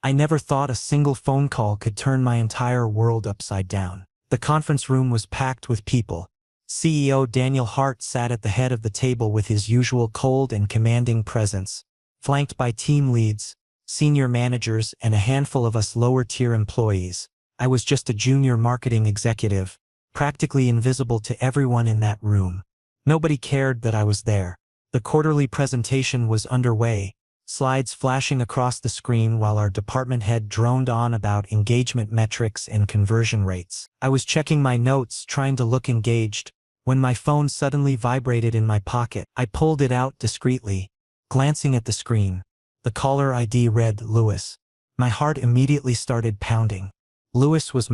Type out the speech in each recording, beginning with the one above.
I never thought a single phone call could turn my entire world upside down. The conference room was packed with people. CEO Daniel Hart sat at the head of the table with his usual cold and commanding presence, flanked by team leads, senior managers, and a handful of us lower-tier employees. I was just a junior marketing executive, practically invisible to everyone in that room. Nobody cared that I was there. The quarterly presentation was underway, slides flashing across the screen while our department head droned on about engagement metrics and conversion rates. I was checking my notes, trying to look engaged, when my phone suddenly vibrated in my pocket. I pulled it out discreetly, glancing at the screen. The caller ID read Lewis. My heart immediately started pounding. Lewis was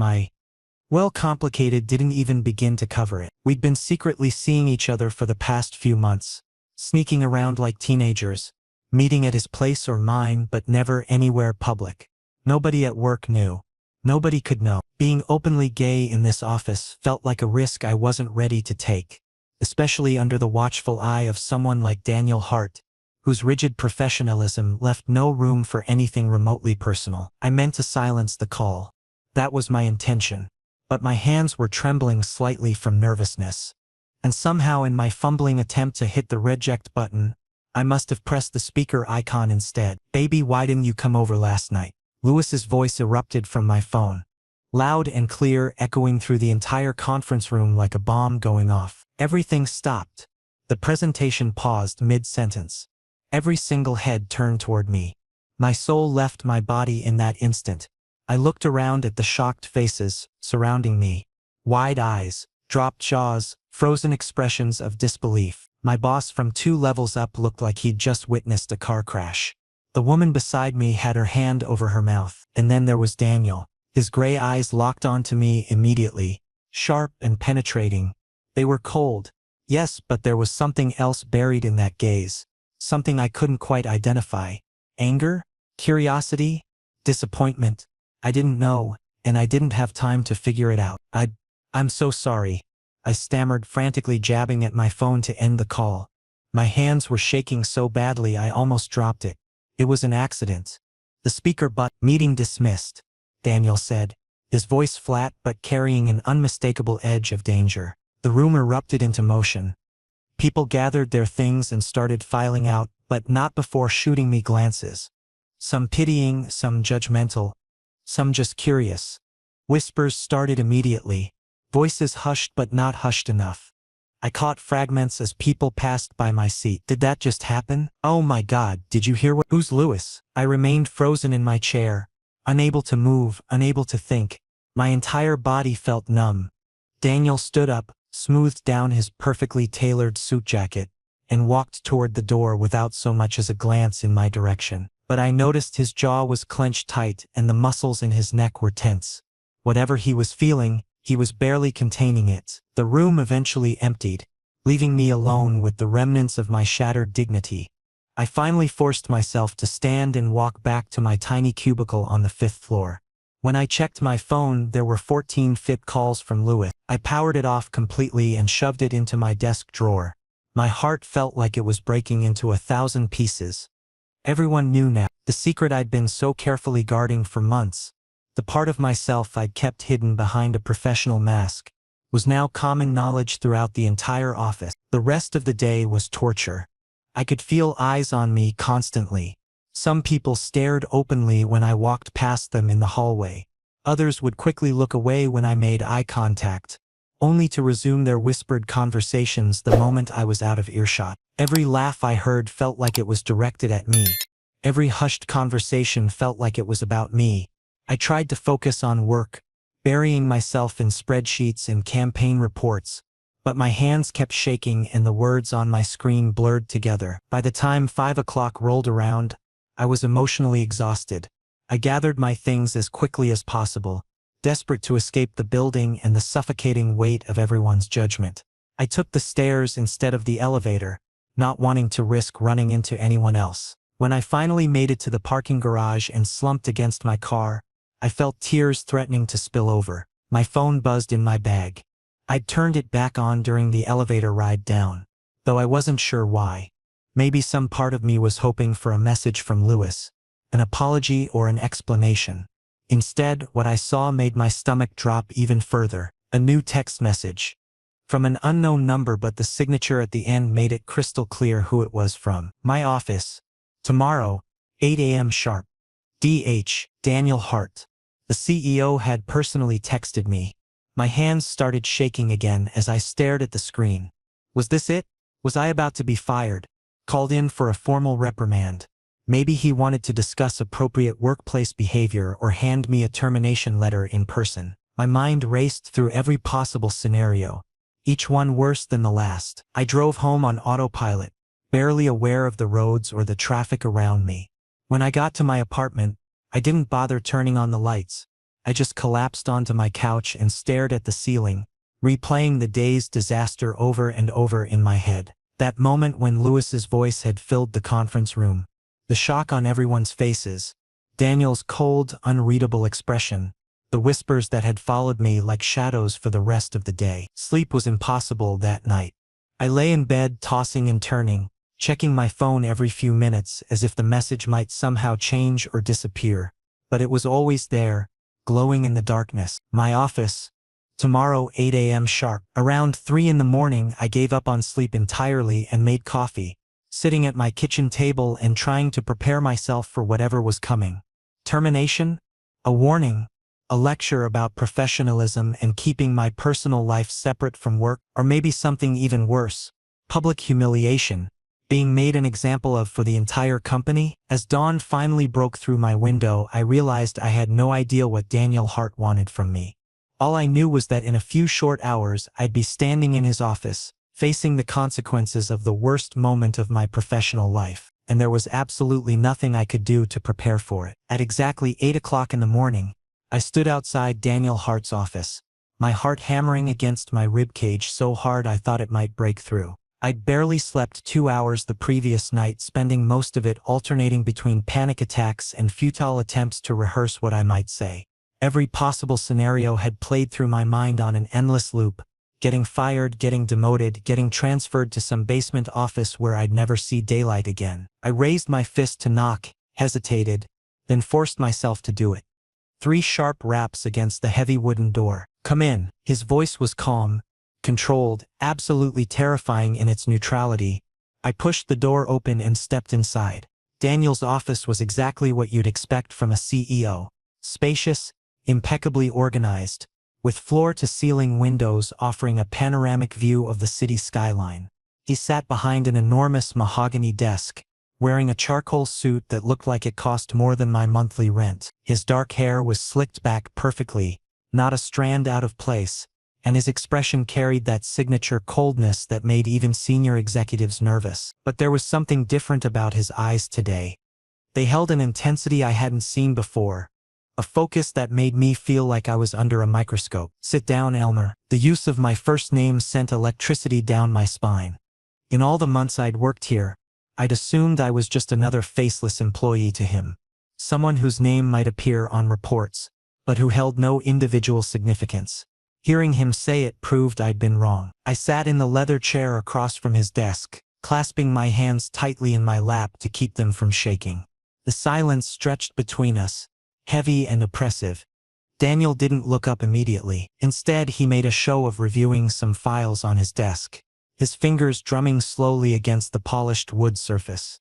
complicated didn't even begin to cover it. We'd been secretly seeing each other for the past few months, sneaking around like teenagers, meeting at his place or mine, but never anywhere public. Nobody at work knew. Nobody could know. Being openly gay in this office felt like a risk I wasn't ready to take, especially under the watchful eye of someone like Daniel Hart, whose rigid professionalism left no room for anything remotely personal. I meant to silence the call. That was my intention. But my hands were trembling slightly from nervousness. And somehow in my fumbling attempt to hit the reject button, I must have pressed the speaker icon instead. "Baby, why didn't you come over last night?" Lewis's voice erupted from my phone, loud and clear, echoing through the entire conference room like a bomb going off. Everything stopped. The presentation paused mid-sentence. Every single head turned toward me. My soul left my body in that instant. I looked around at the shocked faces surrounding me. Wide eyes, dropped jaws, frozen expressions of disbelief. My boss from 2 levels up looked like he'd just witnessed a car crash. The woman beside me had her hand over her mouth. And then there was Daniel. His gray eyes locked onto me immediately, sharp and penetrating. They were cold. Yes, but there was something else buried in that gaze. Something I couldn't quite identify. Anger? Curiosity? Disappointment? I didn't know, and I didn't have time to figure it out. I'm so sorry. I stammered, frantically jabbing at my phone to end the call. My hands were shaking so badly I almost dropped it. It was an accident. The speaker button. "Meeting dismissed," Daniel said, his voice flat but carrying an unmistakable edge of danger. The room erupted into motion. People gathered their things and started filing out, but not before shooting me glances. Some pitying, some judgmental, some just curious. Whispers started immediately. Voices hushed but not hushed enough. I caught fragments as people passed by my seat. "Did that just happen? Oh my God, did you hear what? Who's Lewis?" I remained frozen in my chair, unable to move, unable to think. My entire body felt numb. Daniel stood up, smoothed down his perfectly tailored suit jacket, and walked toward the door without so much as a glance in my direction. But I noticed his jaw was clenched tight and the muscles in his neck were tense. Whatever he was feeling, he was barely containing it. The room eventually emptied, leaving me alone with the remnants of my shattered dignity. I finally forced myself to stand and walk back to my tiny cubicle on the 5th floor. When I checked my phone, there were 14 FIP calls from Lewis. I powered it off completely and shoved it into my desk drawer. My heart felt like it was breaking into 1,000 pieces. Everyone knew now. The secret I'd been so carefully guarding for months, the part of myself I'd kept hidden behind a professional mask, was now common knowledge throughout the entire office. The rest of the day was torture. I could feel eyes on me constantly. Some people stared openly when I walked past them in the hallway. Others would quickly look away when I made eye contact, only to resume their whispered conversations the moment I was out of earshot. Every laugh I heard felt like it was directed at me. Every hushed conversation felt like it was about me. I tried to focus on work, burying myself in spreadsheets and campaign reports, but my hands kept shaking and the words on my screen blurred together. By the time 5 o'clock rolled around, I was emotionally exhausted. I gathered my things as quickly as possible, desperate to escape the building and the suffocating weight of everyone's judgment. I took the stairs instead of the elevator, not wanting to risk running into anyone else. When I finally made it to the parking garage and slumped against my car, I felt tears threatening to spill over. My phone buzzed in my bag. I'd turned it back on during the elevator ride down, though I wasn't sure why. Maybe some part of me was hoping for a message from Lewis. an apology, or an explanation. Instead, what I saw made my stomach drop even further. A new text message from an unknown number, but the signature at the end made it crystal clear who it was from. My office. Tomorrow, 8 a.m. sharp. D.H. Daniel Hart. The CEO had personally texted me. My hands started shaking again as I stared at the screen. Was this it? Was I about to be fired? Called in for a formal reprimand? Maybe he wanted to discuss appropriate workplace behavior or hand me a termination letter in person. My mind raced through every possible scenario, each one worse than the last. I drove home on autopilot, barely aware of the roads or the traffic around me. When I got to my apartment, I didn't bother turning on the lights. I just collapsed onto my couch and stared at the ceiling, replaying the day's disaster over and over in my head. That moment when Lewis's voice had filled the conference room. The shock on everyone's faces. Daniel's cold, unreadable expression. The whispers that had followed me like shadows for the rest of the day. Sleep was impossible that night. I lay in bed tossing and turning, checking my phone every few minutes as if the message might somehow change or disappear. But it was always there, glowing in the darkness. My office. Tomorrow, 8 a.m. sharp. Around 3 in the morning, I gave up on sleep entirely and made coffee, sitting at my kitchen table and trying to prepare myself for whatever was coming. Termination? A warning? A lecture about professionalism and keeping my personal life separate from work? Or maybe something even worse? Public humiliation? Being made an example of for the entire company? As dawn finally broke through my window, I realized I had no idea what Daniel Hart wanted from me. All I knew was that in a few short hours, I'd be standing in his office, facing the consequences of the worst moment of my professional life, and there was absolutely nothing I could do to prepare for it. At exactly 8 o'clock in the morning, I stood outside Daniel Hart's office, my heart hammering against my ribcage so hard I thought it might break through. I'd barely slept 2 hours the previous night, spending most of it alternating between panic attacks and futile attempts to rehearse what I might say. Every possible scenario had played through my mind on an endless loop. Getting fired, getting demoted, getting transferred to some basement office where I'd never see daylight again. I raised my fist to knock, hesitated, then forced myself to do it. 3 sharp raps against the heavy wooden door. "Come in." His voice was calm, controlled, absolutely terrifying in its neutrality. I pushed the door open and stepped inside. Daniel's office was exactly what you'd expect from a CEO. Spacious, impeccably organized, with floor-to-ceiling windows offering a panoramic view of the city skyline. He sat behind an enormous mahogany desk, wearing a charcoal suit that looked like it cost more than my monthly rent. His dark hair was slicked back perfectly, not a strand out of place, and his expression carried that signature coldness that made even senior executives nervous. But there was something different about his eyes today. They held an intensity I hadn't seen before. A focus that made me feel like I was under a microscope. "Sit down, Elmer." The use of my first name sent electricity down my spine. In all the months I'd worked here, I'd assumed I was just another faceless employee to him. Someone whose name might appear on reports, but who held no individual significance. Hearing him say it proved I'd been wrong. I sat in the leather chair across from his desk, clasping my hands tightly in my lap to keep them from shaking. The silence stretched between us, heavy and oppressive. Daniel didn't look up immediately. Instead, he made a show of reviewing some files on his desk, his fingers drumming slowly against the polished wood surface.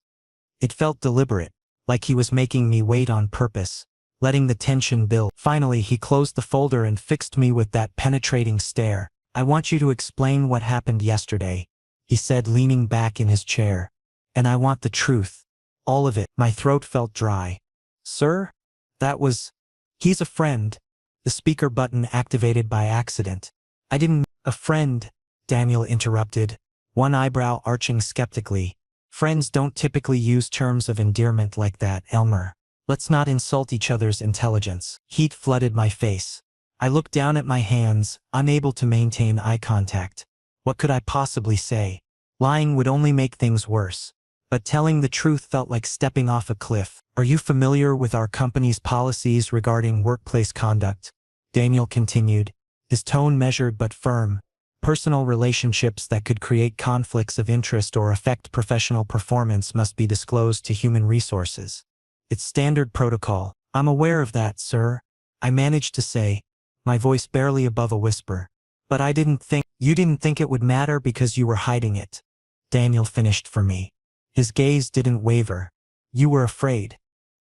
It felt deliberate, like he was making me wait on purpose, letting the tension build. Finally, he closed the folder and fixed me with that penetrating stare. "I want you to explain what happened yesterday," he said, leaning back in his chair. "And I want the truth. All of it." My throat felt dry. "Sir? That was..." "He's a friend." The speaker button activated by accident. "I didn't..." "A friend," Daniel interrupted, one eyebrow arching skeptically. "Friends don't typically use terms of endearment like that, Elmer. Let's not insult each other's intelligence." Heat flooded my face. I looked down at my hands, unable to maintain eye contact. What could I possibly say? Lying would only make things worse. But telling the truth felt like stepping off a cliff. "Are you familiar with our company's policies regarding workplace conduct?" Daniel continued, his tone measured but firm. "Personal relationships that could create conflicts of interest or affect professional performance must be disclosed to human resources. It's standard protocol. I'm aware of that, sir. I managed to say, my voice barely above a whisper. But you didn't think it would matter because you were hiding it. Daniel finished for me. His gaze didn't waver. You were afraid.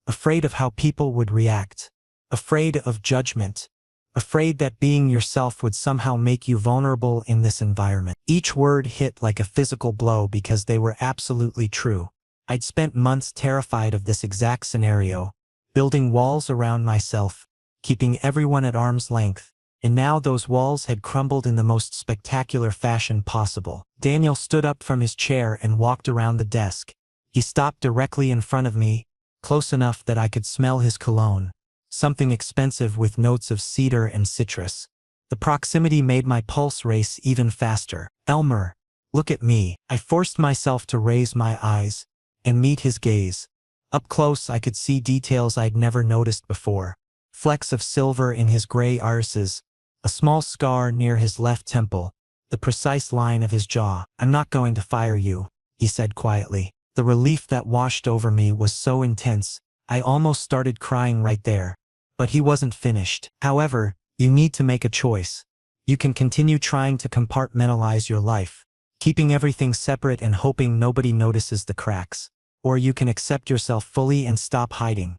Afraid of how people would react. Afraid of judgment. Afraid that being yourself would somehow make you vulnerable in this environment. Each word hit like a physical blow because they were absolutely true. I'd spent months terrified of this exact scenario, building walls around myself, keeping everyone at arm's length, and now those walls had crumbled in the most spectacular fashion possible. Daniel stood up from his chair and walked around the desk. He stopped directly in front of me, close enough that I could smell his cologne, something expensive with notes of cedar and citrus. The proximity made my pulse race even faster. Elmer, look at me. I forced myself to raise my eyes and meet his gaze. Up close I could see details I'd never noticed before. Flecks of silver in his gray irises, a small scar near his left temple, the precise line of his jaw. I'm not going to fire you, he said quietly. The relief that washed over me was so intense, I almost started crying right there. But he wasn't finished. However, you need to make a choice. You can continue trying to compartmentalize your life, keeping everything separate and hoping nobody notices the cracks. Or you can accept yourself fully and stop hiding.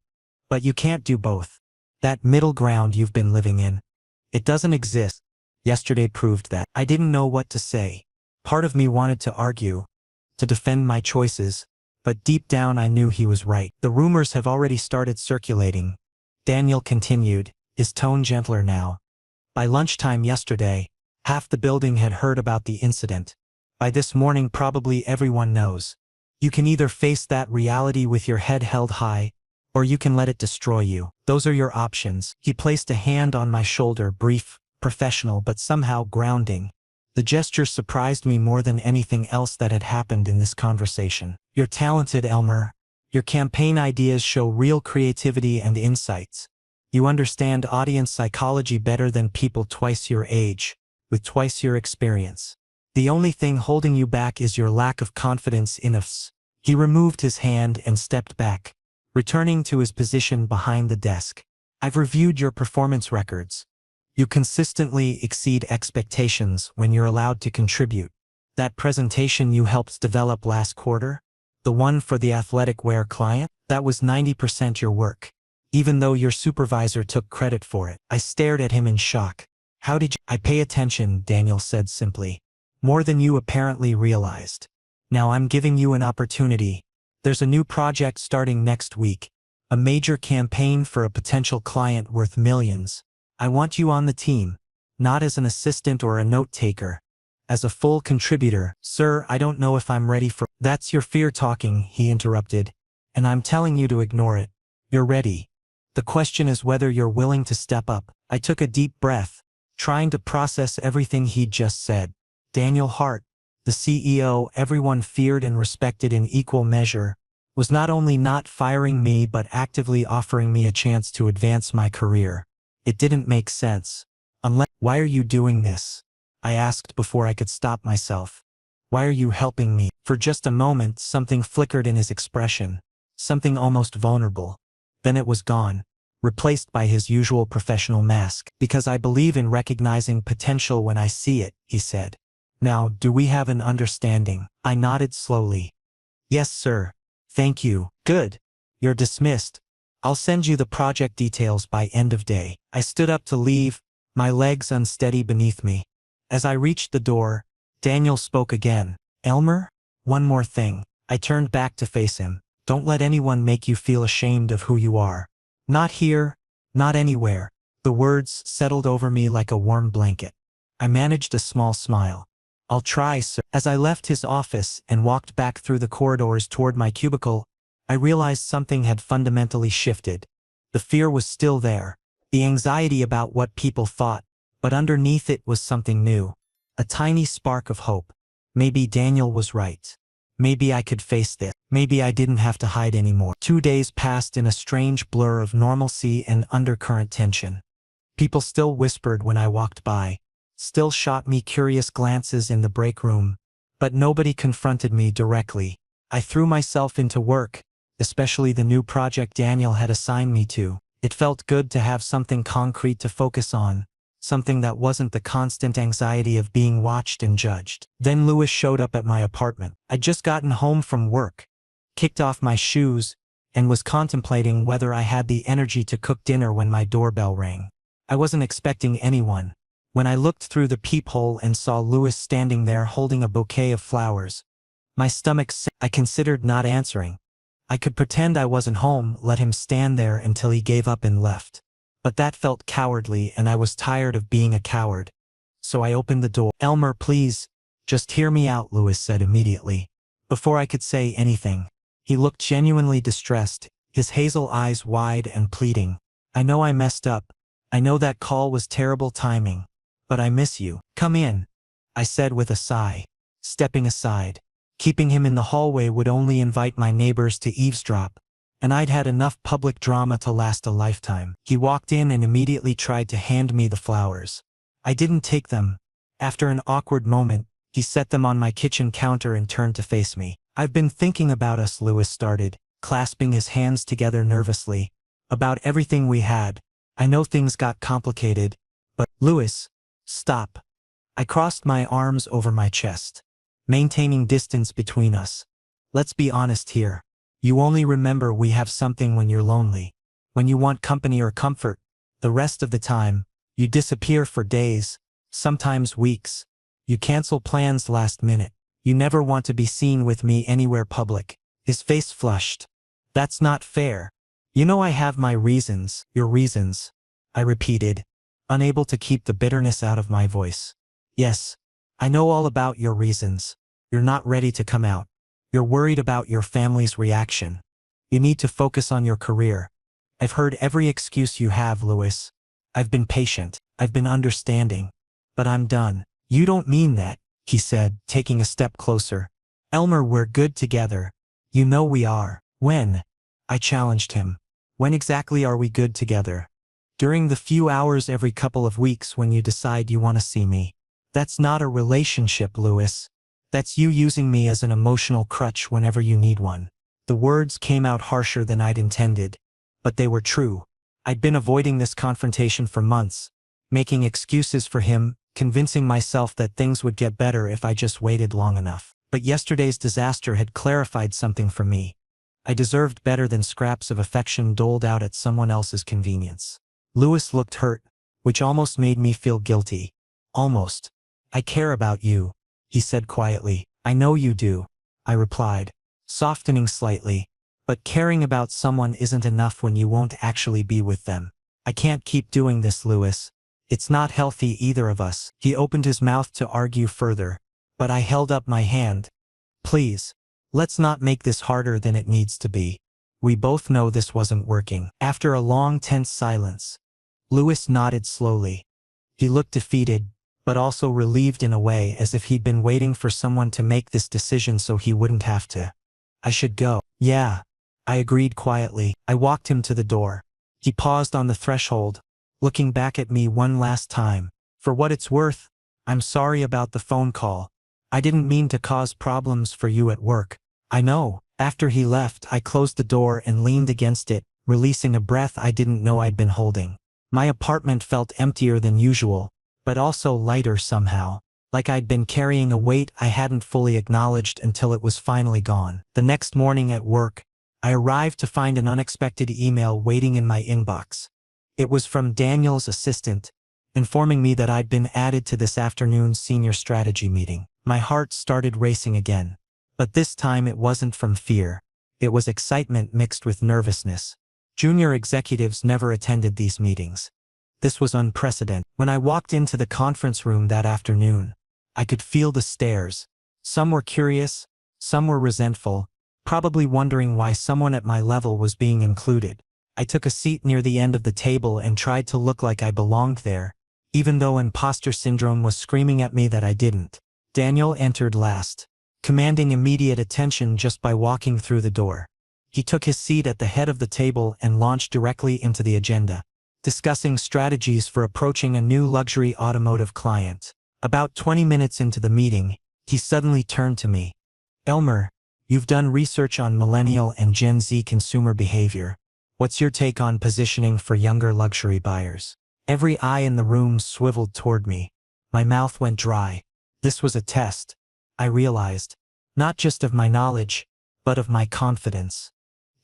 But you can't do both. That middle ground you've been living in, it doesn't exist. Yesterday proved that. I didn't know what to say. Part of me wanted to argue, to defend my choices, but deep down I knew he was right. The rumors have already started circulating. Daniel continued, his tone gentler now. By lunchtime yesterday, half the building had heard about the incident. By this morning probably everyone knows. You can either face that reality with your head held high, or you can let it destroy you. Those are your options. He placed a hand on my shoulder, brief, professional but somehow grounding. The gesture surprised me more than anything else that had happened in this conversation. You're talented, Elmer. Your campaign ideas show real creativity and insights. You understand audience psychology better than people twice your age, with twice your experience. The only thing holding you back is your lack of confidence in us. He removed his hand and stepped back, returning to his position behind the desk. I've reviewed your performance records. You consistently exceed expectations when you're allowed to contribute. That presentation you helped develop last quarter, the one for the athletic wear client, that was 90% your work. Even though your supervisor took credit for it. I stared at him in shock. How did you? I pay attention, Daniel said simply. More than you apparently realized. Now I'm giving you an opportunity. There's a new project starting next week. A major campaign for a potential client worth millions. I want you on the team. Not as an assistant or a note taker. As a full contributor. Sir, I don't know if I'm ready for. That's your fear talking, he interrupted. And I'm telling you to ignore it. You're ready. The question is whether you're willing to step up. I took a deep breath, trying to process everything he'd just said. Daniel Hart, the CEO everyone feared and respected in equal measure, was not only not firing me but actively offering me a chance to advance my career. It didn't make sense. Why are you doing this? I asked before I could stop myself. Why are you helping me? For just a moment something flickered in his expression, something almost vulnerable. Then it was gone, replaced by his usual professional mask. Because I believe in recognizing potential when I see it, he said. Now, do we have an understanding? I nodded slowly. Yes, sir. Thank you. Good. You're dismissed. I'll send you the project details by end of day. I stood up to leave, my legs unsteady beneath me. As I reached the door, Daniel spoke again. Elmer? One more thing. I turned back to face him. Don't let anyone make you feel ashamed of who you are. Not here, not anywhere. The words settled over me like a warm blanket. I managed a small smile. I'll try, sir. As I left his office and walked back through the corridors toward my cubicle, I realized something had fundamentally shifted. The fear was still there, the anxiety about what people thought, but underneath it was something new. A tiny spark of hope. Maybe Daniel was right. Maybe I could face this. Maybe I didn't have to hide anymore. 2 days passed in a strange blur of normalcy and undercurrent tension. People still whispered when I walked by, still shot me curious glances in the break room, but nobody confronted me directly. I threw myself into work, especially the new project Daniel had assigned me to. It felt good to have something concrete to focus on, something that wasn't the constant anxiety of being watched and judged. Then Lewis showed up at my apartment. I'd just gotten home from work, kicked off my shoes, and was contemplating whether I had the energy to cook dinner when my doorbell rang. I wasn't expecting anyone. When I looked through the peephole and saw Lewis standing there holding a bouquet of flowers, my stomach sank. I considered not answering. I could pretend I wasn't home, let him stand there until he gave up and left. But that felt cowardly, and I was tired of being a coward. So I opened the door. "Elmer, please, just hear me out," Lewis said immediately. Before I could say anything, he looked genuinely distressed, his hazel eyes wide and pleading. "I know I messed up. I know that call was terrible timing. But I miss you. Come in," I said with a sigh, stepping aside. Keeping him in the hallway would only invite my neighbors to eavesdrop, and I'd had enough public drama to last a lifetime. He walked in and immediately tried to hand me the flowers. I didn't take them. After an awkward moment, he set them on my kitchen counter and turned to face me. "I've been thinking about us," Lewis started, clasping his hands together nervously. "About everything we had. I know things got complicated, but—" "Lewis, stop." I crossed my arms over my chest, maintaining distance between us. "Let's be honest here. You only remember we have something when you're lonely, when you want company or comfort. The rest of the time, you disappear for days, sometimes weeks. You cancel plans last minute. You never want to be seen with me anywhere public." His face flushed. "That's not fair. You know I have my reasons." "Your reasons," I repeated, unable to keep the bitterness out of my voice. "Yes, I know all about your reasons. You're not ready to come out. You're worried about your family's reaction. You need to focus on your career. I've heard every excuse you have, Lewis. I've been patient. I've been understanding. But I'm done." "You don't mean that," he said, taking a step closer. "Elmer, we're good together. You know we are." "When?" I challenged him. "When exactly are we good together?" "During the few hours every couple of weeks when you decide you want to see me." "That's not a relationship, Lewis. That's you using me as an emotional crutch whenever you need one." The words came out harsher than I'd intended, but they were true. I'd been avoiding this confrontation for months, making excuses for him, convincing myself that things would get better if I just waited long enough. But yesterday's disaster had clarified something for me. I deserved better than scraps of affection doled out at someone else's convenience. Lewis looked hurt, which almost made me feel guilty. "Almost. I care about you," he said quietly. "I know you do," I replied, softening slightly. "But caring about someone isn't enough when you won't actually be with them. I can't keep doing this, Lewis. It's not healthy, either of us." He opened his mouth to argue further, but I held up my hand. "Please, let's not make this harder than it needs to be. We both know this wasn't working." After a long, tense silence, Lewis nodded slowly. He looked defeated, but also relieved in a way, as if he'd been waiting for someone to make this decision so he wouldn't have to. "I should go." "Yeah," I agreed quietly. I walked him to the door. He paused on the threshold, looking back at me one last time. "For what it's worth, I'm sorry about the phone call. I didn't mean to cause problems for you at work." "I know." After he left, I closed the door and leaned against it, releasing a breath I didn't know I'd been holding. My apartment felt emptier than usual, but also lighter somehow, like I'd been carrying a weight I hadn't fully acknowledged until it was finally gone. The next morning at work, I arrived to find an unexpected email waiting in my inbox. It was from Daniel's assistant, informing me that I'd been added to this afternoon's senior strategy meeting. My heart started racing again. But this time it wasn't from fear. It was excitement mixed with nervousness. Junior executives never attended these meetings. This was unprecedented. When I walked into the conference room that afternoon, I could feel the stares. Some were curious, some were resentful, probably wondering why someone at my level was being included. I took a seat near the end of the table and tried to look like I belonged there, even though imposter syndrome was screaming at me that I didn't. Daniel entered last, commanding immediate attention just by walking through the door. He took his seat at the head of the table and launched directly into the agenda, discussing strategies for approaching a new luxury automotive client. About 20 minutes into the meeting, he suddenly turned to me. "Elmer, You've done research on millennial and Gen Z consumer behavior. What's your take on positioning for younger luxury buyers? Every eye in the room swiveled toward me. My mouth went dry. This was a test, I realized, not just of my knowledge, but of my confidence.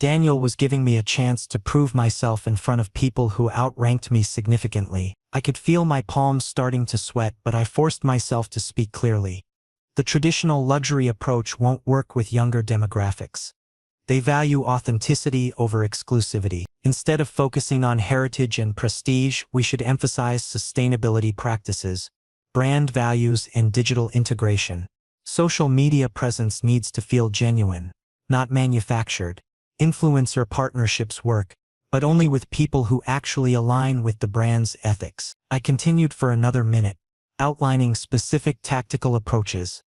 Daniel was giving me a chance to prove myself in front of people who outranked me significantly. I could feel my palms starting to sweat, but I forced myself to speak clearly. The traditional luxury approach won't work with younger demographics. They value authenticity over exclusivity. Instead of focusing on heritage and prestige, we should emphasize sustainability practices, brand values, and digital integration. Social media presence needs to feel genuine, not manufactured. Influencer partnerships work, but only with people who actually align with the brand's ethics. I continued for another minute, outlining specific tactical approaches.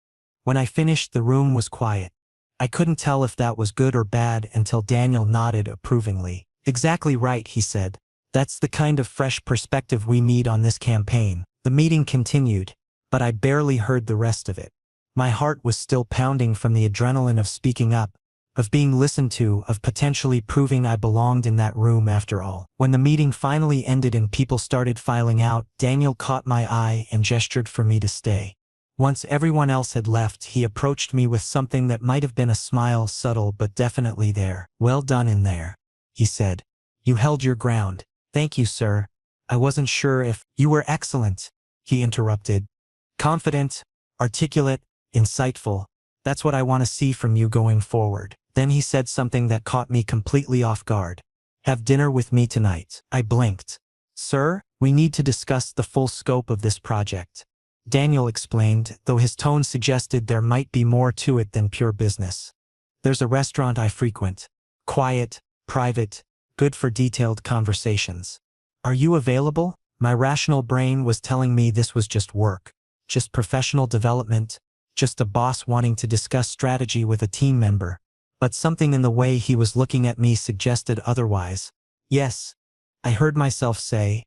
When I finished, the room was quiet. I couldn't tell if that was good or bad until Daniel nodded approvingly. Exactly right, he said. That's the kind of fresh perspective we need on this campaign. The meeting continued, but I barely heard the rest of it. My heart was still pounding from the adrenaline of speaking up, of being listened to, of potentially proving I belonged in that room after all. When the meeting finally ended and people started filing out, Daniel caught my eye and gestured for me to stay. Once everyone else had left, he approached me with something that might have been a smile, subtle but definitely there. "Well done in there," he said. "You held your ground." "Thank you, sir. I wasn't sure if—" "You were excellent," he interrupted. "Confident, articulate, insightful. That's what I want to see from you going forward." Then he said something that caught me completely off guard. "Have dinner with me tonight." I blinked. "Sir, we need to discuss the full scope of this project," Daniel explained, though his tone suggested there might be more to it than pure business. "There's a restaurant I frequent. Quiet, private, good for detailed conversations. Are you available?" My rational brain was telling me this was just work, just professional development, just a boss wanting to discuss strategy with a team member. But something in the way he was looking at me suggested otherwise. "Yes," I heard myself say.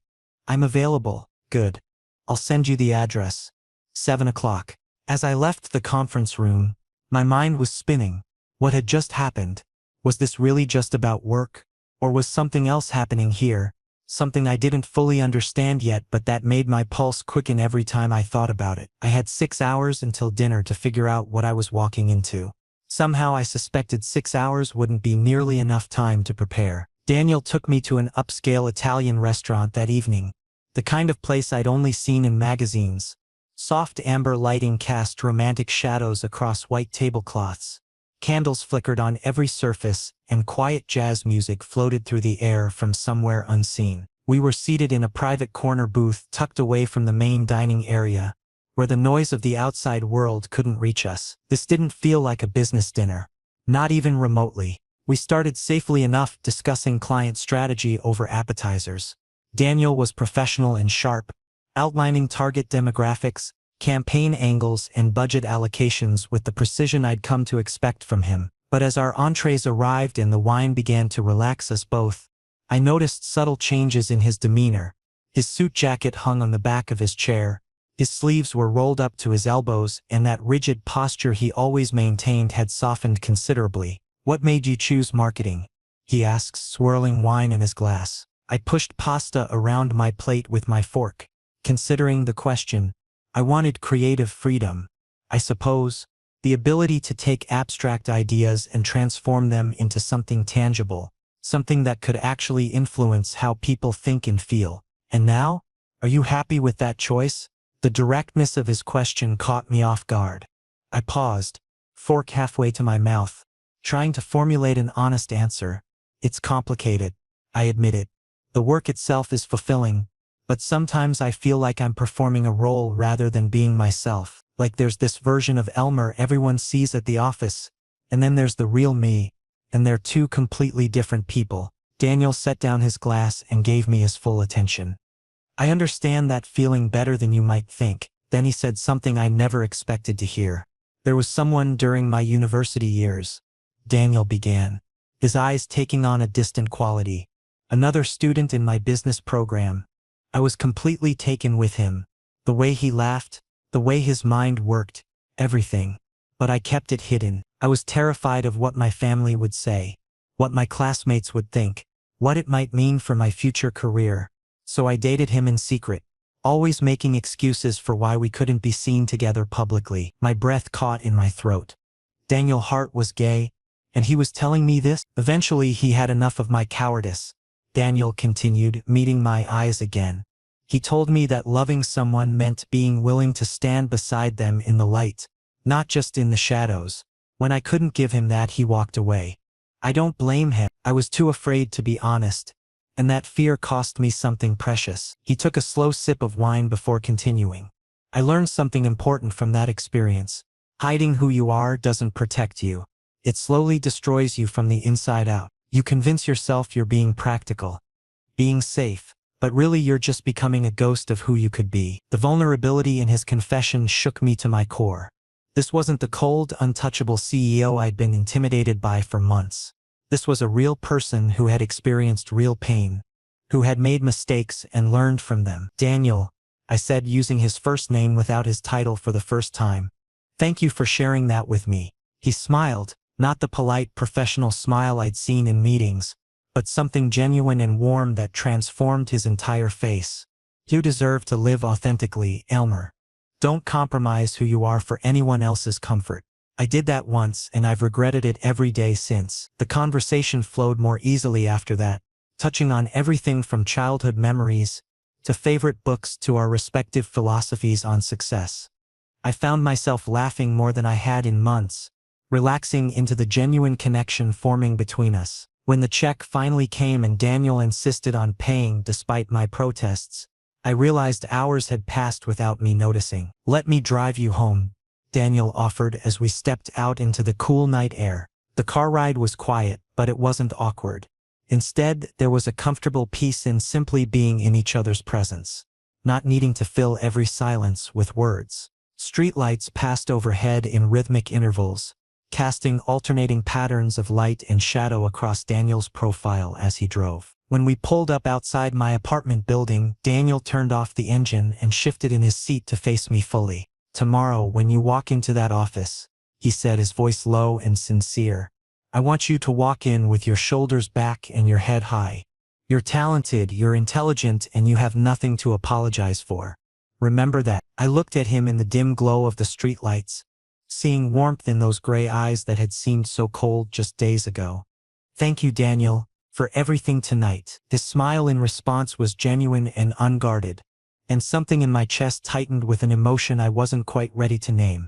"I'm available." "Good. I'll send you the address. 7 o'clock. As I left the conference room, my mind was spinning. What had just happened? Was this really just about work? Or was something else happening here? Something I didn't fully understand yet, but that made my pulse quicken every time I thought about it. I had 6 hours until dinner to figure out what I was walking into. Somehow I suspected 6 hours wouldn't be nearly enough time to prepare. Daniel took me to an upscale Italian restaurant that evening, the kind of place I'd only seen in magazines. Soft amber lighting cast romantic shadows across white tablecloths. Candles flickered on every surface, and quiet jazz music floated through the air from somewhere unseen. We were seated in a private corner booth tucked away from the main dining area, where the noise of the outside world couldn't reach us. This didn't feel like a business dinner. Not even remotely. We started safely enough, discussing client strategy over appetizers. Daniel was professional and sharp, outlining target demographics, campaign angles, and budget allocations with the precision I'd come to expect from him. But as our entrees arrived and the wine began to relax us both, I noticed subtle changes in his demeanor. His suit jacket hung on the back of his chair. His sleeves were rolled up to his elbows, and that rigid posture he always maintained had softened considerably. "What made you choose marketing?" he asked, swirling wine in his glass. I pushed pasta around my plate with my fork, considering the question. I wanted creative freedom, I suppose, the ability to take abstract ideas and transform them into something tangible, something that could actually influence how people think and feel. "And now? Are you happy with that choice?" The directness of his question caught me off guard. I paused, fork halfway to my mouth, trying to formulate an honest answer. "It's complicated," I admitted. "The work itself is fulfilling, but sometimes I feel like I'm performing a role rather than being myself. Like there's this version of Elmer everyone sees at the office, and then there's the real me, and they're two completely different people." Daniel set down his glass and gave me his full attention. "I understand that feeling better than you might think." Then he said something I never expected to hear. "There was someone during my university years," Daniel began, his eyes taking on a distant quality. "Another student in my business program. I was completely taken with him. The way he laughed, the way his mind worked, everything. but I kept it hidden. I was terrified of what my family would say, what my classmates would think, what it might mean for my future career. So I dated him in secret, always making excuses for why we couldn't be seen together publicly. My breath caught in my throat. Daniel Hart was gay, and he was telling me this? Eventually he had enough of my cowardice. Daniel continued, meeting my eyes again. He told me that loving someone meant being willing to stand beside them in the light, not just in the shadows. When I couldn't give him that, he walked away. I don't blame him. I was too afraid to be honest, and that fear cost me something precious. He took a slow sip of wine before continuing. I learned something important from that experience. Hiding who you are doesn't protect you. It slowly destroys you from the inside out. You convince yourself you're being practical, being safe, but really you're just becoming a ghost of who you could be. The vulnerability in his confession shook me to my core. This wasn't the cold, untouchable CEO I'd been intimidated by for months. This was a real person who had experienced real pain, who had made mistakes and learned from them. Daniel, I said, using his first name without his title for the first time. Thank you for sharing that with me. He smiled, not the polite professional smile I'd seen in meetings, but something genuine and warm that transformed his entire face. You deserve to live authentically, Elmer. Don't compromise who you are for anyone else's comfort. I did that once, and I've regretted it every day since. The conversation flowed more easily after that, touching on everything from childhood memories to favorite books to our respective philosophies on success. I found myself laughing more than I had in months, relaxing into the genuine connection forming between us. When the check finally came and Daniel insisted on paying despite my protests, I realized hours had passed without me noticing. Let me drive you home, Daniel offered as we stepped out into the cool night air. The car ride was quiet, but it wasn't awkward. Instead, there was a comfortable peace in simply being in each other's presence, not needing to fill every silence with words. Streetlights passed overhead in rhythmic intervals, casting alternating patterns of light and shadow across Daniel's profile as he drove. When we pulled up outside my apartment building, Daniel turned off the engine and shifted in his seat to face me fully. Tomorrow, when you walk into that office, he said, his voice low and sincere, I want you to walk in with your shoulders back and your head high. You're talented, you're intelligent, and you have nothing to apologize for. Remember that. I looked at him in the dim glow of the streetlights, seeing warmth in those gray eyes that had seemed so cold just days ago. Thank you, Daniel, for everything tonight. His smile in response was genuine and unguarded, and something in my chest tightened with an emotion I wasn't quite ready to name.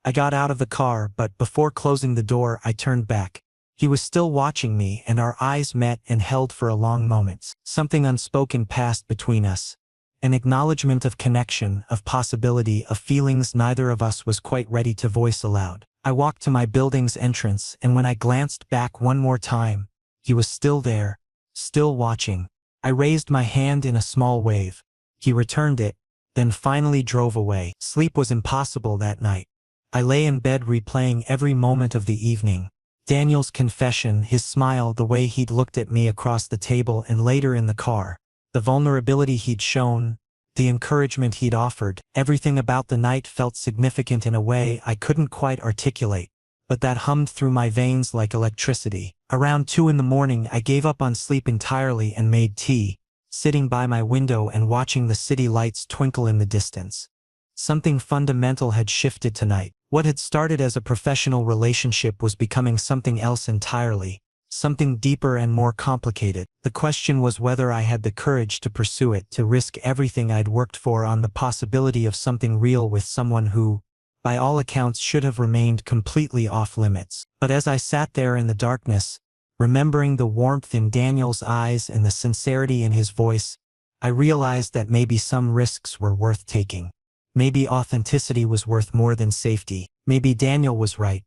I got out of the car, but before closing the door, I turned back. He was still watching me, and our eyes met and held for a long moment. Something unspoken passed between us. An acknowledgement of connection, of possibility, of feelings neither of us was quite ready to voice aloud. I walked to my building's entrance, and when I glanced back one more time, he was still there, still watching. I raised my hand in a small wave. He returned it, then finally drove away. Sleep was impossible that night. I lay in bed replaying every moment of the evening. Daniel's confession, his smile, the way he'd looked at me across the table and later in the car. The vulnerability he'd shown, the encouragement he'd offered, everything about the night felt significant in a way I couldn't quite articulate, but that hummed through my veins like electricity. Around 2 a.m, I gave up on sleep entirely and made tea, sitting by my window and watching the city lights twinkle in the distance. Something fundamental had shifted tonight. What had started as a professional relationship was becoming something else entirely. Something deeper and more complicated. The question was whether I had the courage to pursue it, to risk everything I'd worked for on the possibility of something real with someone who, by all accounts, should have remained completely off limits. But as I sat there in the darkness, remembering the warmth in Daniel's eyes and the sincerity in his voice, I realized that maybe some risks were worth taking. Maybe authenticity was worth more than safety. Maybe Daniel was right,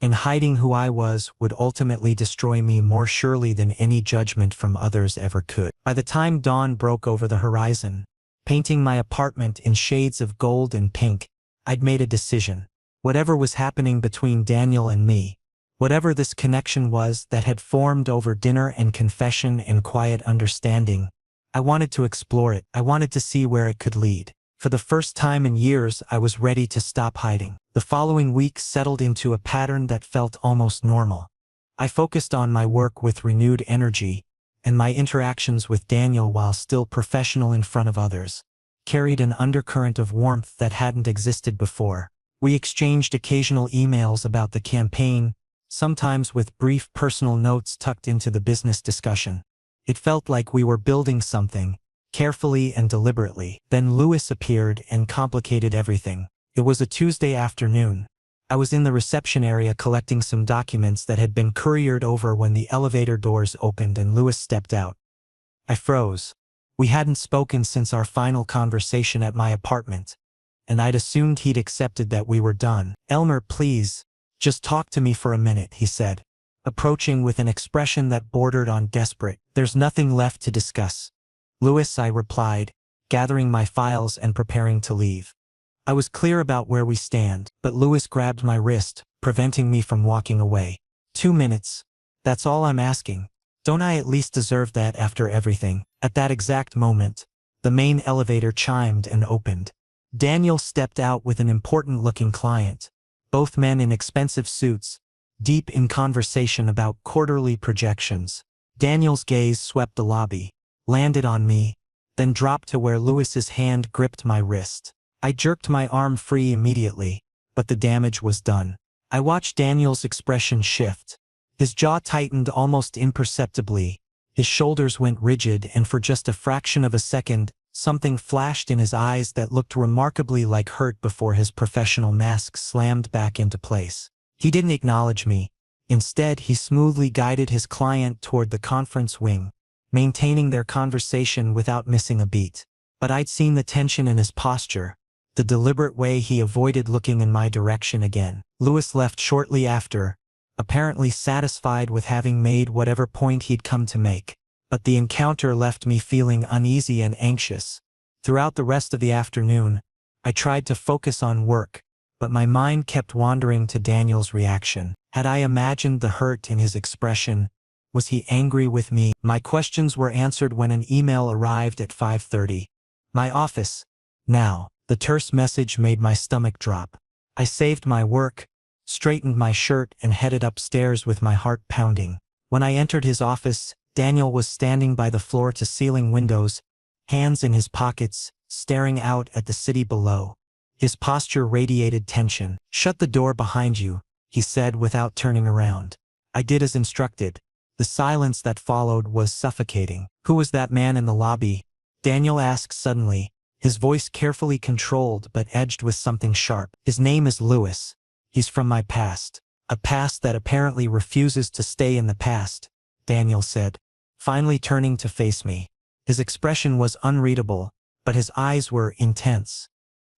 and hiding who I was would ultimately destroy me more surely than any judgment from others ever could. By the time dawn broke over the horizon, painting my apartment in shades of gold and pink, I'd made a decision. Whatever was happening between Daniel and me, whatever this connection was that had formed over dinner and confession and quiet understanding, I wanted to explore it. I wanted to see where it could lead. For the first time in years, I was ready to stop hiding. The following week settled into a pattern that felt almost normal. I focused on my work with renewed energy, and my interactions with Daniel, while still professional in front of others, carried an undercurrent of warmth that hadn't existed before. We exchanged occasional emails about the campaign, sometimes with brief personal notes tucked into the business discussion. It felt like we were building something, carefully and deliberately. Then Lewis appeared and complicated everything. It was a Tuesday afternoon. I was in the reception area collecting some documents that had been couriered over when the elevator doors opened and Lewis stepped out. I froze. We hadn't spoken since our final conversation at my apartment, and I'd assumed he'd accepted that we were done. "Elmer, please, just talk to me for a minute," he said, approaching with an expression that bordered on desperate. "There's nothing left to discuss." "Lewis," I replied, gathering my files and preparing to leave. I was clear about where we stand, but Lewis grabbed my wrist, preventing me from walking away. 2 minutes. That's all I'm asking. Don't I at least deserve that after everything?" At that exact moment, the main elevator chimed and opened. Daniel stepped out with an important-looking client, both men in expensive suits, deep in conversation about quarterly projections. Daniel's gaze swept the lobby, landed on me, then dropped to where Lewis's hand gripped my wrist. I jerked my arm free immediately, but the damage was done. I watched Daniel's expression shift. His jaw tightened almost imperceptibly, his shoulders went rigid, and for just a fraction of a second, something flashed in his eyes that looked remarkably like hurt before his professional mask slammed back into place. He didn't acknowledge me. Instead, he smoothly guided his client toward the conference wing, maintaining their conversation without missing a beat. But I'd seen the tension in his posture, the deliberate way he avoided looking in my direction again. Lewis left shortly after, apparently satisfied with having made whatever point he'd come to make. But the encounter left me feeling uneasy and anxious. Throughout the rest of the afternoon, I tried to focus on work, but my mind kept wandering to Daniel's reaction. Had I imagined the hurt in his expression? Was he angry with me? My questions were answered when an email arrived at 5:30. "My office. Now." The terse message made my stomach drop. I saved my work, straightened my shirt, and headed upstairs with my heart pounding. When I entered his office, Daniel was standing by the floor-to-ceiling windows, hands in his pockets, staring out at the city below. His posture radiated tension. "Shut the door behind you," he said without turning around. I did as instructed. The silence that followed was suffocating. "Who was that man in the lobby?" Daniel asked suddenly, his voice carefully controlled but edged with something sharp. "His name is Lewis. He's from my past. A past that apparently refuses to stay in the past," Daniel said, finally turning to face me. His expression was unreadable, but his eyes were intense.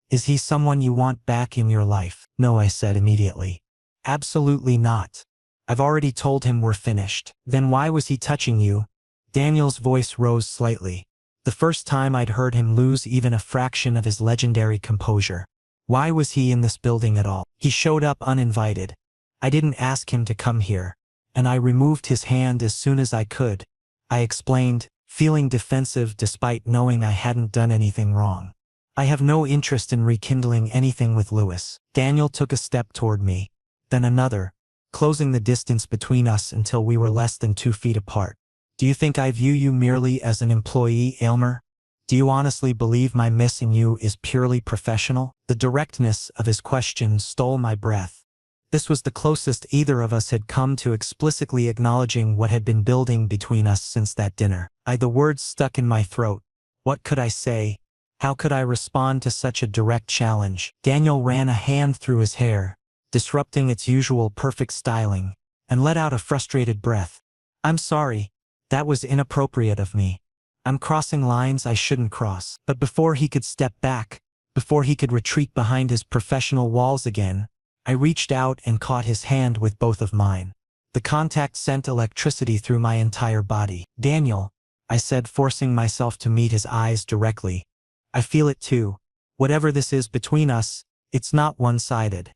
"Is he someone you want back in your life?" "No," I said immediately. "Absolutely not. I've already told him we're finished." "Then why was he touching you?" Daniel's voice rose slightly. The first time I'd heard him lose even a fraction of his legendary composure. "Why was he in this building at all? He showed up uninvited. I didn't ask him to come here, and I removed his hand as soon as I could," I explained, feeling defensive despite knowing I hadn't done anything wrong. "I have no interest in rekindling anything with Lewis." Daniel took a step toward me, then another, closing the distance between us until we were less than 2 feet apart. "Do you think I view you merely as an employee, Elmer? Do you honestly believe my missing you is purely professional?" The directness of his question stole my breath. This was the closest either of us had come to explicitly acknowledging what had been building between us since that dinner. The words stuck in my throat. What could I say? How could I respond to such a direct challenge? Daniel ran a hand through his hair, disrupting its usual perfect styling, and let out a frustrated breath. "I'm sorry. That was inappropriate of me. I'm crossing lines I shouldn't cross." But before he could step back, before he could retreat behind his professional walls again, I reached out and caught his hand with both of mine. The contact sent electricity through my entire body. "Daniel," I said, forcing myself to meet his eyes directly. "I feel it too. Whatever this is between us, it's not one-sided.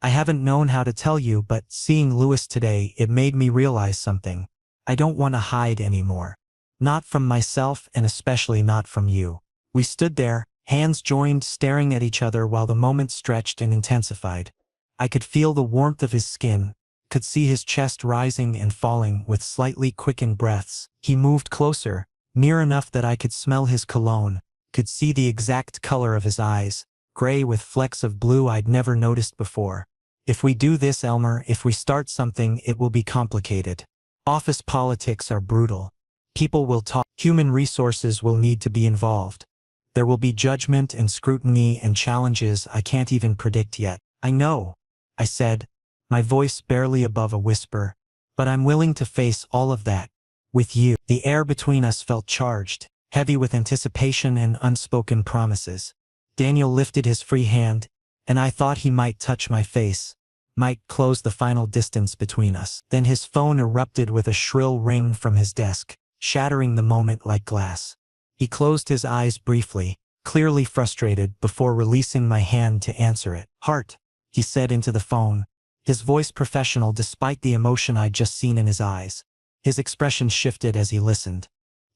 I haven't known how to tell you, but seeing Lewis today, it made me realize something. I don't want to hide anymore. Not from myself, and especially not from you." We stood there, Hands joined, staring at each other while the moment stretched and intensified. I could feel the warmth of his skin, could see his chest rising and falling with slightly quickened breaths. He moved closer, near enough that I could smell his cologne, could see the exact color of his eyes, gray with flecks of blue I'd never noticed before. If we do this, Elmer, if we start something, it will be complicated. Office politics are brutal. People will talk. Human resources will need to be involved. There will be judgment and scrutiny and challenges I can't even predict yet. I know, I said, my voice barely above a whisper, but I'm willing to face all of that. With you. The air between us felt charged, heavy with anticipation and unspoken promises. Daniel lifted his free hand, and I thought he might touch my face, might close the final distance between us. Then his phone erupted with a shrill ring from his desk, shattering the moment like glass. He closed his eyes briefly, clearly frustrated, before releasing my hand to answer it. "Hart," he said into the phone, his voice professional despite the emotion I'd just seen in his eyes. His expression shifted as he listened.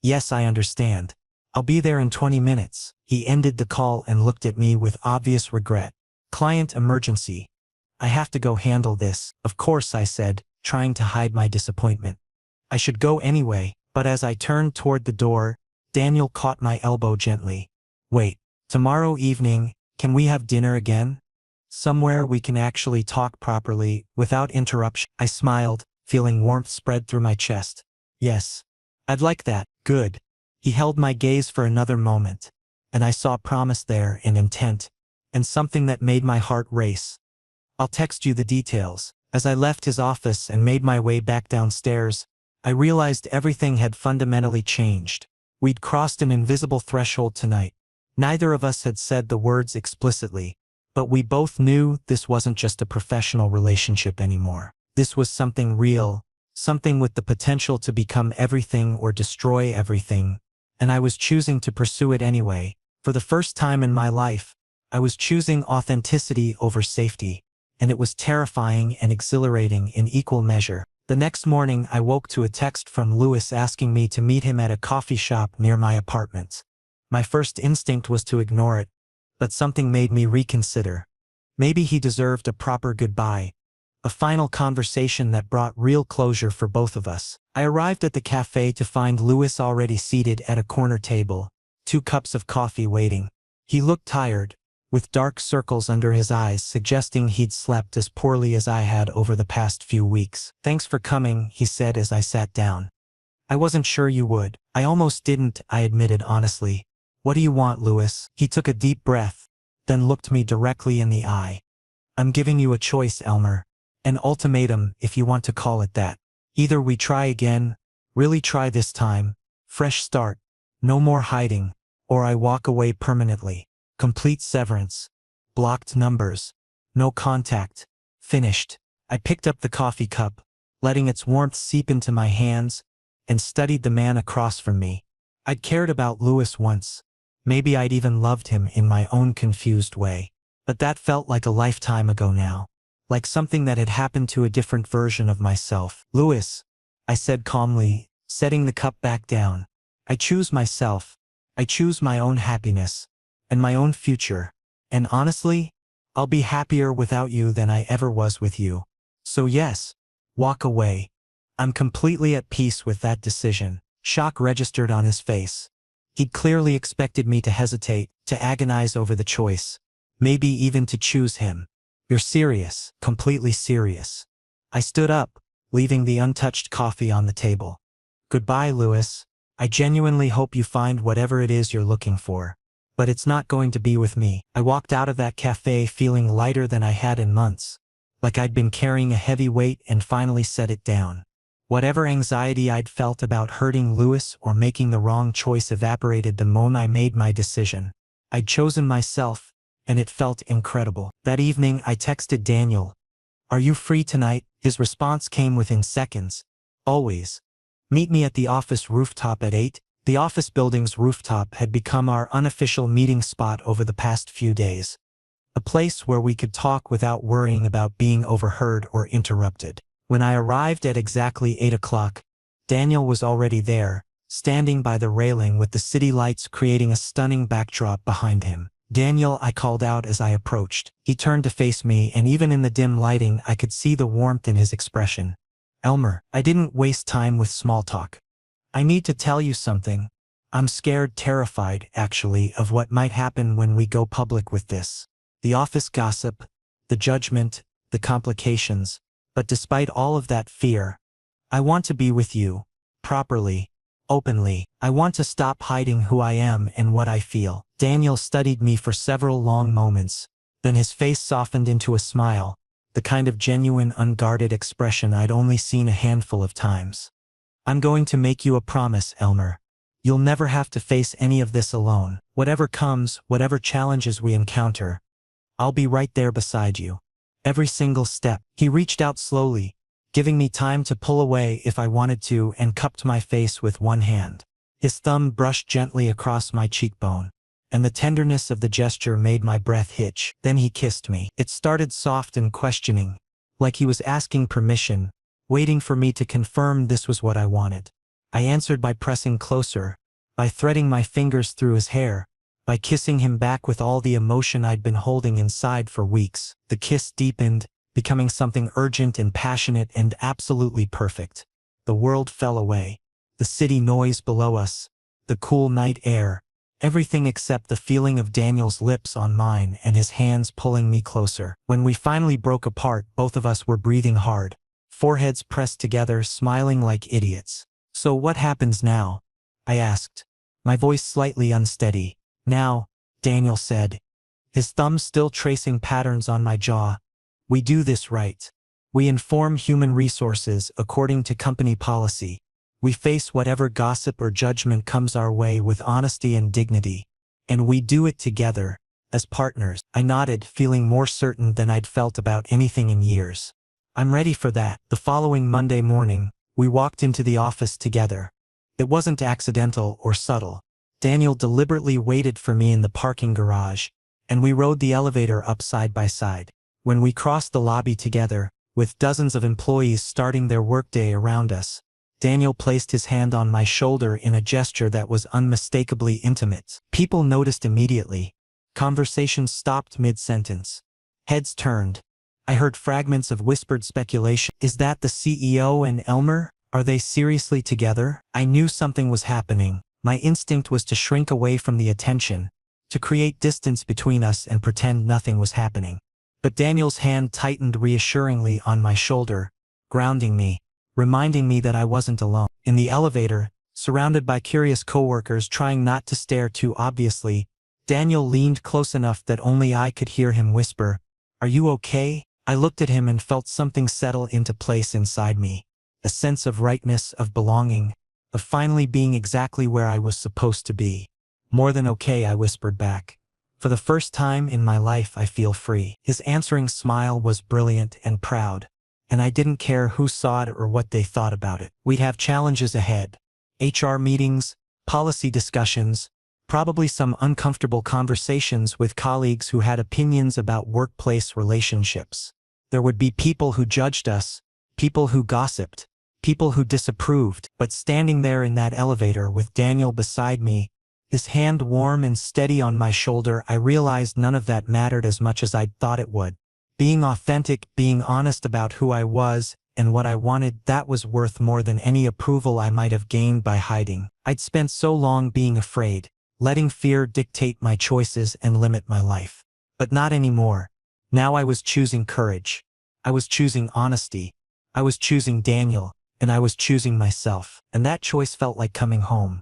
"Yes, I understand. I'll be there in 20 minutes. He ended the call and looked at me with obvious regret. "Client emergency. I have to go handle this." "Of course," I said, trying to hide my disappointment. I should go anyway, but as I turned toward the door, Daniel caught my elbow gently. "Wait, tomorrow evening, can we have dinner again? Somewhere we can actually talk properly, without interruption." I smiled, feeling warmth spread through my chest. "Yes. I'd like that." "Good." He held my gaze for another moment, and I saw promise there and intent, and something that made my heart race. "I'll text you the details." As I left his office and made my way back downstairs, I realized everything had fundamentally changed. We'd crossed an invisible threshold tonight. Neither of us had said the words explicitly, but we both knew this wasn't just a professional relationship anymore. This was something real, something with the potential to become everything or destroy everything, and I was choosing to pursue it anyway. For the first time in my life, I was choosing authenticity over safety, and it was terrifying and exhilarating in equal measure. The next morning, I woke to a text from Lewis asking me to meet him at a coffee shop near my apartment. My first instinct was to ignore it, but something made me reconsider. Maybe he deserved a proper goodbye, a final conversation that brought real closure for both of us. I arrived at the cafe to find Lewis already seated at a corner table, 2 cups of coffee waiting. He looked tired, with dark circles under his eyes suggesting he'd slept as poorly as I had over the past few weeks. "Thanks for coming," he said as I sat down. "I wasn't sure you would." "I almost didn't," I admitted honestly. "What do you want, Lewis?" He took a deep breath, then looked me directly in the eye. "I'm giving you a choice, Elmer. An ultimatum, if you want to call it that. Either we try again, really try this time, fresh start, no more hiding, or I walk away permanently. Complete severance. Blocked numbers. No contact. Finished." I picked up the coffee cup, letting its warmth seep into my hands, and studied the man across from me. I'd cared about Lewis once. Maybe I'd even loved him in my own confused way. But that felt like a lifetime ago now. Like something that had happened to a different version of myself. "Lewis," I said calmly, setting the cup back down. "I choose myself. I choose my own happiness. And my own future. And honestly, I'll be happier without you than I ever was with you. So yes, walk away. I'm completely at peace with that decision." Shock registered on his face. He'd clearly expected me to hesitate, to agonize over the choice, maybe even to choose him. "You're serious." "Completely serious." I stood up, leaving the untouched coffee on the table. "Goodbye, Lewis. I genuinely hope you find whatever it is you're looking for. But it's not going to be with me." I walked out of that cafe feeling lighter than I had in months, like I'd been carrying a heavy weight and finally set it down. Whatever anxiety I'd felt about hurting Lewis or making the wrong choice evaporated the moment I made my decision. I'd chosen myself, and it felt incredible. That evening I texted Daniel, "Are you free tonight?" His response came within seconds. "Always. Meet me at the office rooftop at 8. The office building's rooftop had become our unofficial meeting spot over the past few days. A place where we could talk without worrying about being overheard or interrupted. When I arrived at exactly 8 o'clock, Daniel was already there, standing by the railing with the city lights creating a stunning backdrop behind him. "Daniel," I called out as I approached. He turned to face me, and even in the dim lighting I could see the warmth in his expression. "Elmer." I didn't waste time with small talk. "I need to tell you something. I'm scared, terrified, actually, of what might happen when we go public with this. The office gossip, the judgment, the complications. But despite all of that fear, I want to be with you. Properly. Openly. I want to stop hiding who I am and what I feel." Daniel studied me for several long moments. Then his face softened into a smile, the kind of genuine, unguarded expression I'd only seen a handful of times. "I'm going to make you a promise, Elmer. You'll never have to face any of this alone. Whatever comes, whatever challenges we encounter, I'll be right there beside you. Every single step." He reached out slowly, giving me time to pull away if I wanted to, and cupped my face with one hand. His thumb brushed gently across my cheekbone, and the tenderness of the gesture made my breath hitch. Then he kissed me. It started soft and questioning, like he was asking permission, waiting for me to confirm this was what I wanted. I answered by pressing closer, by threading my fingers through his hair, by kissing him back with all the emotion I'd been holding inside for weeks. The kiss deepened, becoming something urgent and passionate and absolutely perfect. The world fell away. The city noise below us, the cool night air, everything except the feeling of Daniel's lips on mine and his hands pulling me closer. When we finally broke apart, both of us were breathing hard, foreheads pressed together, smiling like idiots. "So what happens now?" I asked, my voice slightly unsteady. "Now," Daniel said, his thumb still tracing patterns on my jaw, "we do this right. We inform human resources according to company policy. We face whatever gossip or judgment comes our way with honesty and dignity. And we do it together, as partners." I nodded, feeling more certain than I'd felt about anything in years. "I'm ready for that." The following Monday morning, we walked into the office together. It wasn't accidental or subtle. Daniel deliberately waited for me in the parking garage, and we rode the elevator up side by side. When we crossed the lobby together, with dozens of employees starting their workday around us, Daniel placed his hand on my shoulder in a gesture that was unmistakably intimate. People noticed immediately. Conversations stopped mid-sentence. Heads turned. I heard fragments of whispered speculation. "Is that the CEO and Elmer? Are they seriously together?" I knew something was happening. My instinct was to shrink away from the attention, to create distance between us and pretend nothing was happening. But Daniel's hand tightened reassuringly on my shoulder, grounding me, reminding me that I wasn't alone. In the elevator, surrounded by curious coworkers trying not to stare too obviously, Daniel leaned close enough that only I could hear him whisper, "Are you okay?" I looked at him and felt something settle into place inside me, a sense of rightness, of belonging, of finally being exactly where I was supposed to be. "More than okay," I whispered back. "For the first time in my life I feel free." His answering smile was brilliant and proud, and I didn't care who saw it or what they thought about it. We'd have challenges ahead. HR meetings, policy discussions, probably some uncomfortable conversations with colleagues who had opinions about workplace relationships. There would be people who judged us, people who gossiped, people who disapproved. But standing there in that elevator with Daniel beside me, his hand warm and steady on my shoulder, I realized none of that mattered as much as I'd thought it would. Being authentic, being honest about who I was and what I wanted, that was worth more than any approval I might have gained by hiding. I'd spent so long being afraid, letting fear dictate my choices and limit my life. But not anymore. Now I was choosing courage. I was choosing honesty. I was choosing Daniel, and I was choosing myself. And that choice felt like coming home.